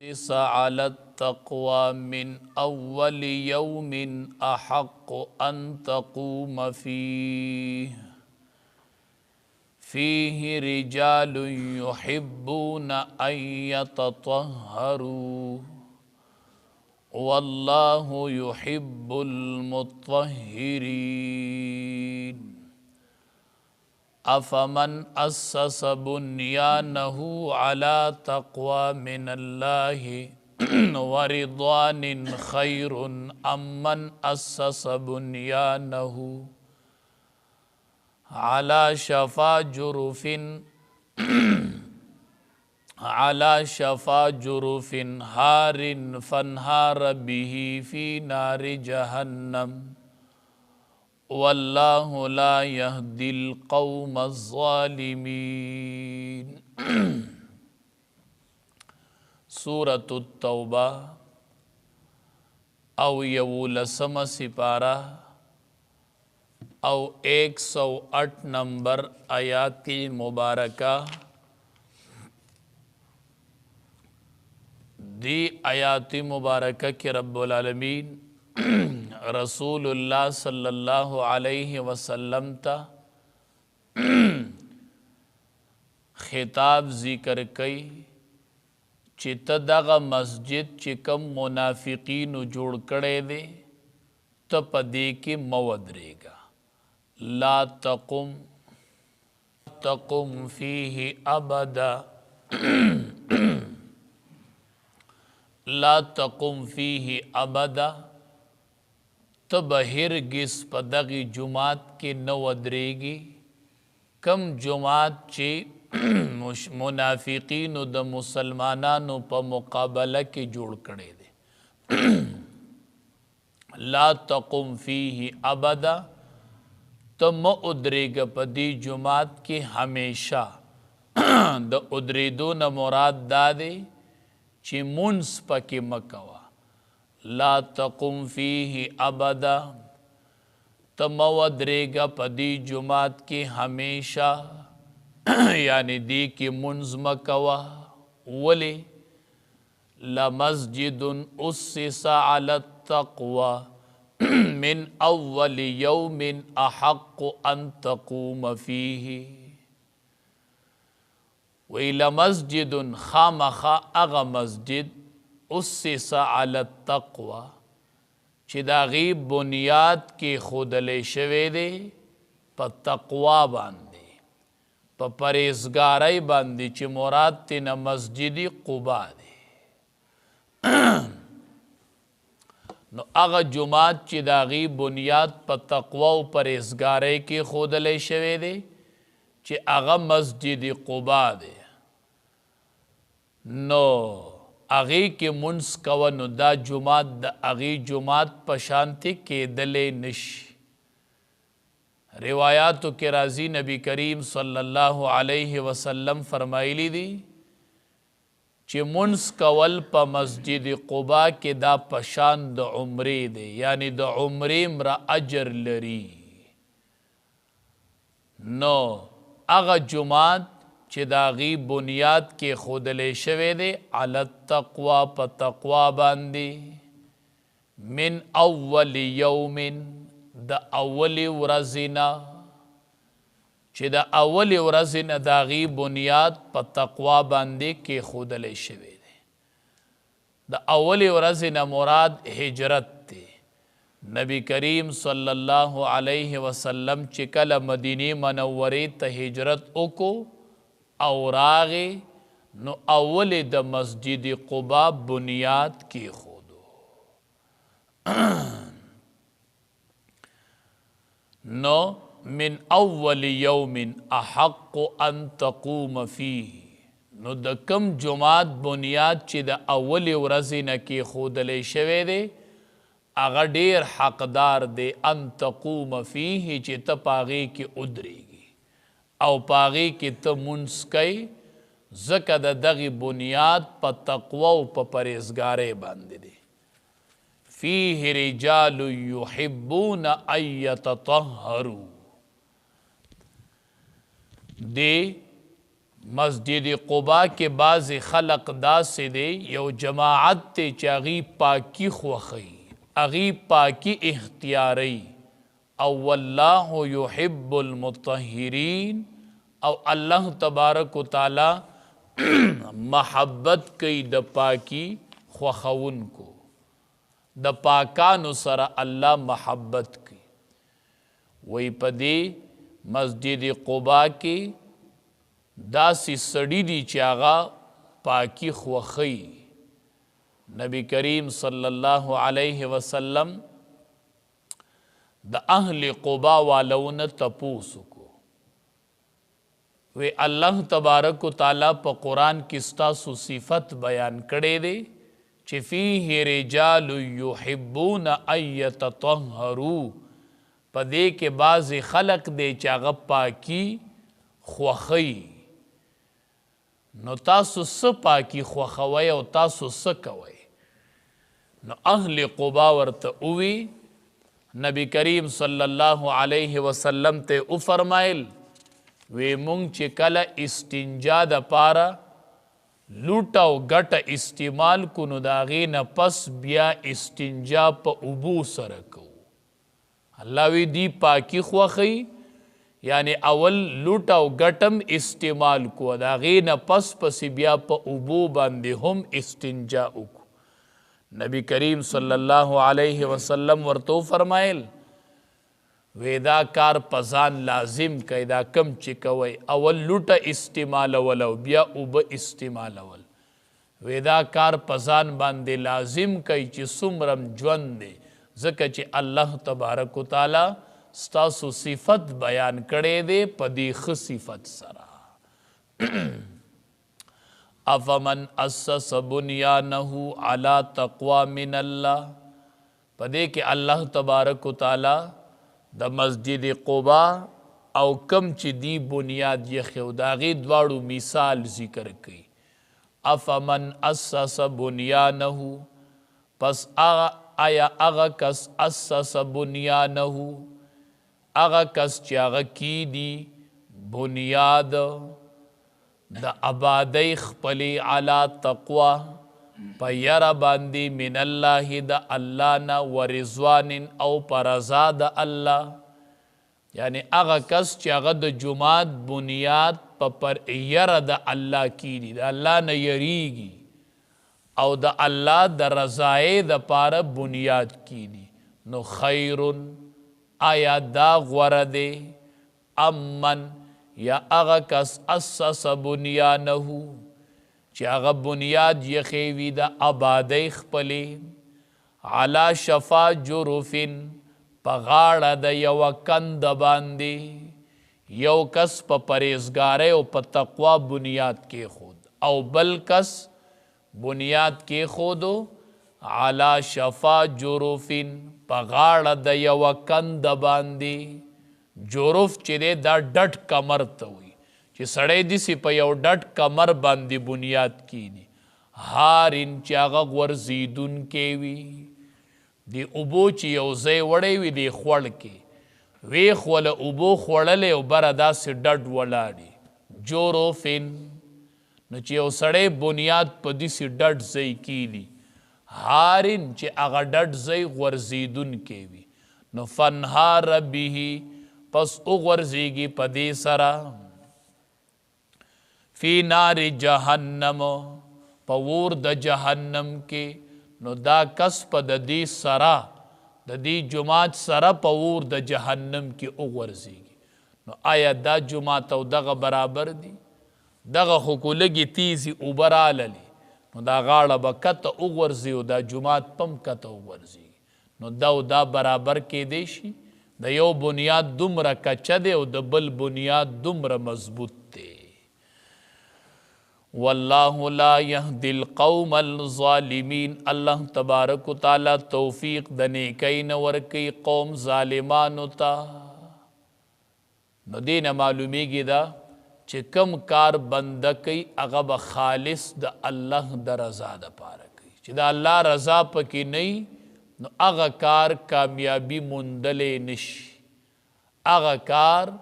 ليس على التقوى من أول يوم أحق أن تقوم فيه رجال يحبون أن يتطهروا والله يحب المطهرين أفمن أسس بنيانه على تقوى من الله ورضوان خير أم من أسس بنيانه على شفا جرف هار فانهار به في نار جهنم والله لا يهدي القوم الظالمين سورة التوبہ او یولسم سپارہ او 108 نمبر آیات مبارکہ دی آیات مبارکہ کے رب العالمین رسول اللہ صلی اللہ علیہ وسلم تا خطاب ذکر کئی چی تدغ مسجد چی کم منافقین جوڑ کڑے دے تپ دے کے مودرے گا لا تقم فیہ ابدا لا تقم فیہ ابدا تب ہرگز پدغی جماعت کے نودرے گی کم جماعت چی منافقین د مسلمانانو پا مقابلہ کے جوڑ کڑے دے لا تقم فیہ ابدا تم ادرے گا پا دی جماعت کے ہمیشہ دا ادریدون مراد دادے چی منس پا کے مکوا لا تقم فیہ ابدا تم ادرے گا پا دی جماعت کے ہمیشہ یعنی دی کی منز مکوا ولی لمسجد اسس علی التقوی من اول یوم احق ان تقوم فیہ وی لمسجد خامخا اغا مسجد اسس علی التقوی چی دا غیب بنیاد کے خودلے شوے دے پا تقوی باندے پا پریزگاری باندی چی مراد تینا مسجدی قبا دے نو اغا جماعت چی دا غیب بنیاد پا تقوی و پریزگاری کے خودلے شوے دے چی اغا مسجدی قبا دے نو اغی کے منس کونو دا جماعت دا اغی جماعت پشانتی کے دلے نش روایاتو کے راضی نبی کریم صلی اللہ علیہ وسلم فرمائلی دی چی منس کول پا مسجد قبا کے دا پشان دا عمری دے یعنی دا عمری مرا اجر لری نو اغا جماعت چی دا غی بنیاد کے خودلے شوے دے علی التقوی پا تقوی باندی من اول یومن دا اولی ورزینا چی دا اولی ورزینا دا غی بنیاد پا تقوی باندی کے خودلے شوے دے دا اولی ورزینا مراد ہجرت تے نبی کریم صلی اللہ علیہ وسلم چی کل مدینی منوری تا ہجرت اکو اوراغی نو اولی دا مسجد قبا بنیاد کی خودو نو من اول یوم احق ان تقوم فیہ نو دا کم جماعت بنیاد چی دا اولی ورزینا کی خودلے شوے دے اغا دیر حقدار دے ان تقوم فیہ چی تا پاغی کی ادرے گی او پاغی کی تا منسکئی زکا دا دغی بنیاد پا تقوی و پا پریزگارے باندے دے فیہ رجال یحبون ان یتطہروا دے مسجد قبا کې بعض خلق داسې دی یو جماعت ته چې هغوی پاکي خوښوي هغوی پاکي اختیاري او والله یحب المطهرین او الله تبارک و تعالی محبت کوي د پاکي خوښونکو د پاکانو سره الله محبت کوي وی په دې مسجد قبا کې داسې سړي دي چې هغه پاکي خوښوي نبی کریم صلی الله علیه وسلم د اهل قبا والونه تپوس کو وی الله تبارک و تعالی په قرآن کې ستاسو صفت بیان کړی دی چې فیه رجال یحبون ان یتطهروا په دې کې بعضې خلق دی چې هغه پاکي خوښوي نو تاسو څه پاکي خوښوئ او تاسو څه کوئ نو اهل قبا ورته ووی نبی کریم صلی الله علیه وسلم ته وفرمایل وی مونږ چې کله استنجا دپاره لوټ او ګټه استعمال کو نو د هغې نه پس بیا استنجا په اوبو سره کوو الله وی دی پاکي خوښوي یعنی اول لوټ او ګټم استعمال کو د هغې نه پس پسې بیا په اوبو باندې هم استنجا وکړو نبی کریم صلی الله علیه وسلم ورته فرمایل وی دا کار پزان لازم کئی دا کم چی کوئی اول لوٹا استعمالولو بیا اوبه استعمالول وی دا کار پزان باندې لازم کئی چی سمرم جوند دے ځکه چې الله تبارک و تعالی ستاسو صفت بیان کړی دی په دې ښه صفت سره افمن اسس بنیانه علی تقوا من الله په دې کې الله تبارک و تعالی د مسجد قبا او کم چې دی بنیاد یخیو د هغې دواړو مثال ذکر کوي افمن اسس بنیانه پس آیا هغه کس اسس بنیانه هغه کس چې هغه کی دی بنیاد د آبادی خپلې علی تقوا په یره باندې من الله د الله نه و رضوان او په رضا د الله یعنی هغه کس چې هغه د جماعت بنیاد په پر یره د الله کیږي د الله نه یریږي او د الله د رضایې دپاره بنیاد کیږي نو خیر آیا دا غوره دی امن یا هغه کس اسس بنیانه چې هغه بنیاد یخیوي د آبادۍ خپلې علا شفا جرفن په غاړه د یوه کند باندې یو کس په پرهیزګارۍ او په تقوا بنیاد کېښود او بل کس بنیاد کېښودو علا شفا جرفن په غاړه د یوه کند باندې جرف چې دی دا ډډ کمر ته وي چې سړی داسې په یو ډډ کمر باندې بنیاد کینی هارن چې هغه غورځېدونکی وي د اوبو چې یو ځای وړی وي د خوړ کې ویښوله اوبو خوړلی او بره داسې ډډ ولاړي جوروفن نو چې یو سړی بنیاد په داسې ډډ ځای کینی هارن چې هغه ډډ ځای غورځېدونکی وي نو فنهار به پس وغورځېږي په دې سره فی نار جهنم په اور د جهنم کې نو دا کس په د دې سره د دې جماعت سره په اور د جهنم کې وغورځېږي نو آیا دا جماعت او دغه برابر دي دغه خو کو لږې تیزې اوبه راللې نو دا غاړه به کته وغورځي او دا جماعت پم کته وغورځېږي نو دا او دا برابر کیدی شي د یو بنیاد دومره کچه دی او د بل بنیاد دومره مضبوط دی والله لا يهدي القوم الظالمين الله تبارک و تعالی توفیق د نیکی نه ورکوي قوم ظالمانو ته نو دې نه معلومیږي دا چې کم کار بنده کوي هغه به خالص د الله د رضا دپاره کوي چې د الله رضا پکې نه نو هغه کار کامیابی موندلی نشي هغه کار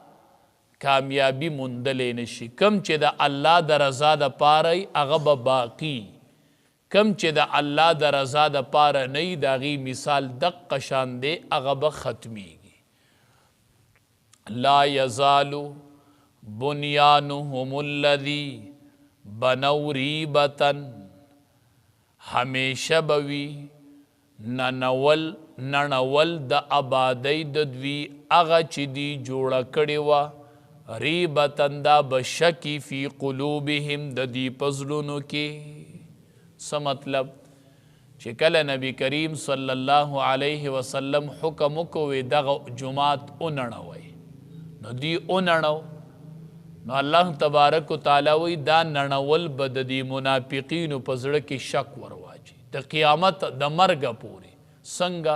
کامیابی موندلې نشي. کم چې د الله د رضا د پاره هغه به باقي، کم چې د الله د رضا د پاره نه وي د هغې مثال دقه شان دی، هغه به ختمیږي. لا یزال بنیانهم الذي بنوا ریبة، همیشه به وي ننول د آبادۍ د دوی هغه چې دی جوړه کړې وه، ریبتن دا بشکی فی قلوبهم د دی پزلونو کې. څه مطلب؟ چې کله نبی کریم صلی الله علیه وسلم حکم وکوي دغه جماعت اونړوئ، نو دی اونړو، نو الله تبارک و تعالی وی دا نړول به د دې منافقینو په زړه کې شک ورواچي د قیامت د مرګه پورې. څنګه؟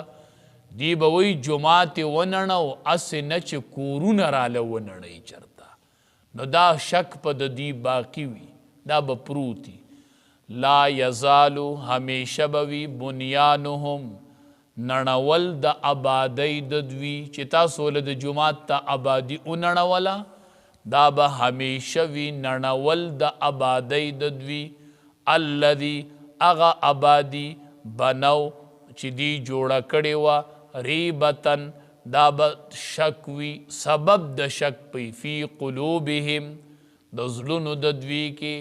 دی به وی جماعت ونړو، اسې نه چې کورونه راله ونړئ چرته، نو دا شک په د دې باقي وي، دا به پروتي. لا یزالو، همیشه به وي بنیانهم نړول د آبادۍ د دوی، چې تاسو له د جماعت ته آبادي ونړوله، دا به همیشه وي نړول د آبادۍ د دوی، الذي هغه آبادي بنو چې دی جوړه کړې وه، ریبتن دا به شک وي، سبب د شک پی فی قلوبهم د زړونو د دوی کې.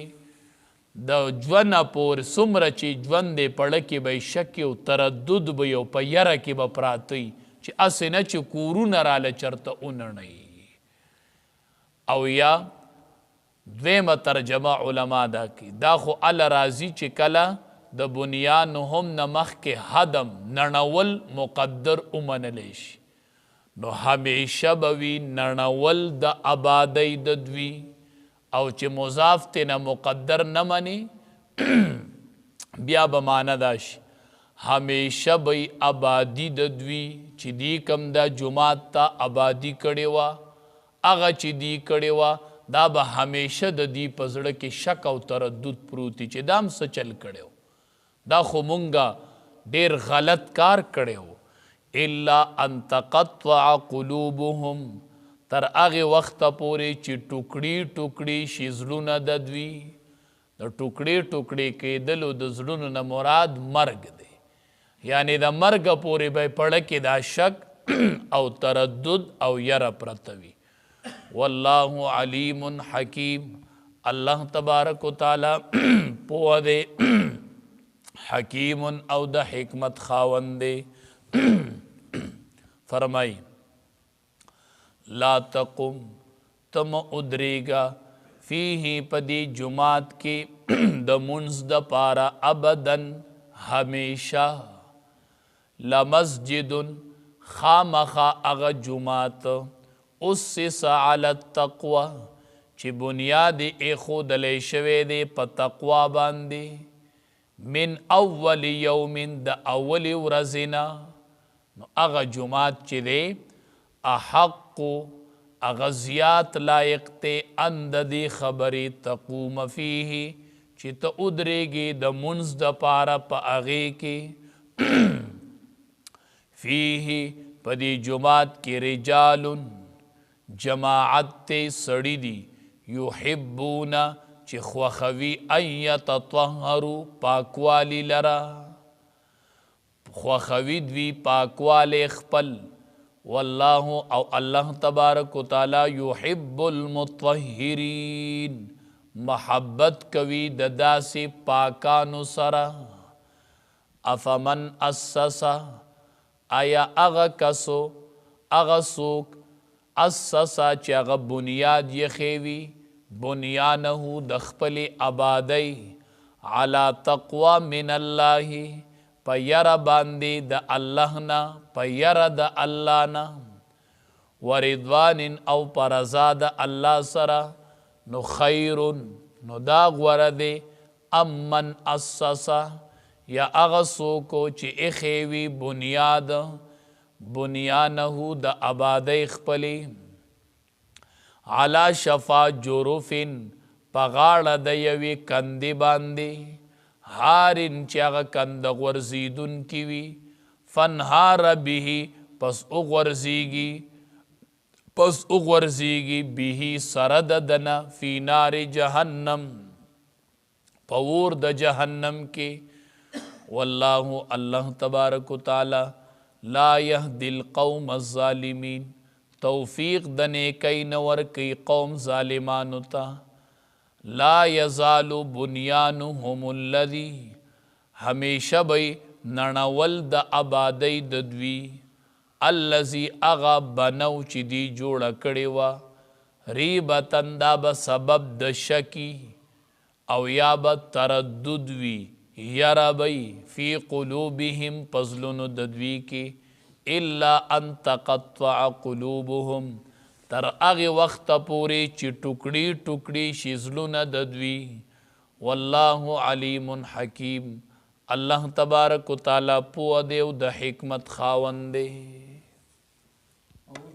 د ژونه پورې څومره چې ژوند دی پړه کې به شک او تردد به او په یره کې به پراته وي چې هسې نه چې کورونه راله چرته ونړئ. او یا دویمه ترجمه علما دا کی، دا خو الله راضي چې کله د بنیانهم نه مخکې هدم نړول مقدر ومنلی شي، نو همیشه به وي نړول د آبادۍ د دوی. او چې مضاف تینا مقدر نه مني بیا به معنی دا شي همیشه به آبادي د دوی چې دی کم دا جماعت ته آبادي کړې وه، هغه چې دی کړې وه دا به همیشه د دې په زړه کې شک او تردد پروتي چې دا هم څه چل کړی و، دا خو مونږه ډېر غلط کار کړی و. الا ان تقطع قلوبهم، تر هغې وخته پورې چې ټوکړي ټوکړي شي زړونه د دوی. د ټوکړي ټوکړي کېدلو د زړونو نه مراد مرګ دی، یعنی د مرګه پورې به پړه کې دا شک او تردد او یره پرته وي. والله علیم حکیم، الله تبارک و تعالی پوه دی، حکیم او د حکمت خاوند دی. فرمائی لا تقم، تم ادریگا فیہ پدی جماعت کی د منز د پارا ابدن ہمیشہ، لمسجد خامخا اغ جماعت اسس علی التقوی چی بنیاد ایخود لے شوے دے پا تقوی باندے، من اول یوم د اول ورزنا. نو اغ جماعت چی دے احق اغزیات لائق تے اند دی خبری تقوم فیہ چی تا ادرے د منز د پارا پا اغی کی. فیہ پدی جماعت کی رجال جماعت تے سڑی دی، یحبون چی خوخوی ان یتطہروا پاکوالی لرا، خوخوی دوی پاکوالی خپل. واللہ او اللہ تبارک و تعالی یحب المطہرین، محبت کوي د داسې پاکانو سره. افمن اسسا، آیا اغا کسو اغا سوک اسسا چې اغا بنیاد یخیوی بنیانهو د خپل آبادی علی تقوی من اللہ پا یر باندی د اللہ نا پا یر د اللہ نا ورضوان او پا رضا د اللہ سرا، نو خیرن نو دا غورد امن اسسا یا اغسوکو چی اخیوی بنیاد بنیانہو دا آبادی خپلی علا شفا جروفن پغاڑ دیوی کندی باندی ہارن چی اغا کند غورزیدن کیوی فنہار بیہی پس اغورزیگی پس اغورزیگی بیہی سرد دنا فی نار جہنم پور د جہنم کے واللہ اللہ تبارک و تعالی لا یهدی القوم الظالمین توفیق دنے کئی نور کئی قوم ظالمانو تا لا یزال بنیانهم الذی ہمیشہ بی ننول دا آبادی ددوی الذی اغا بنو چی دی جوڑا کڑی وا ریبتن دا با سبب دا شکی او یا با تردد وی یرا بی فی قلوبهم پزلن ددوی کی الا ان تقطع قلوبهم تر اغی وقت پوری چی ٹکڑی ٹکڑی شزلن ددوی واللہ علیم حکیم اللہ تبارک و تعالی پو دیو دا حکمت خاون دے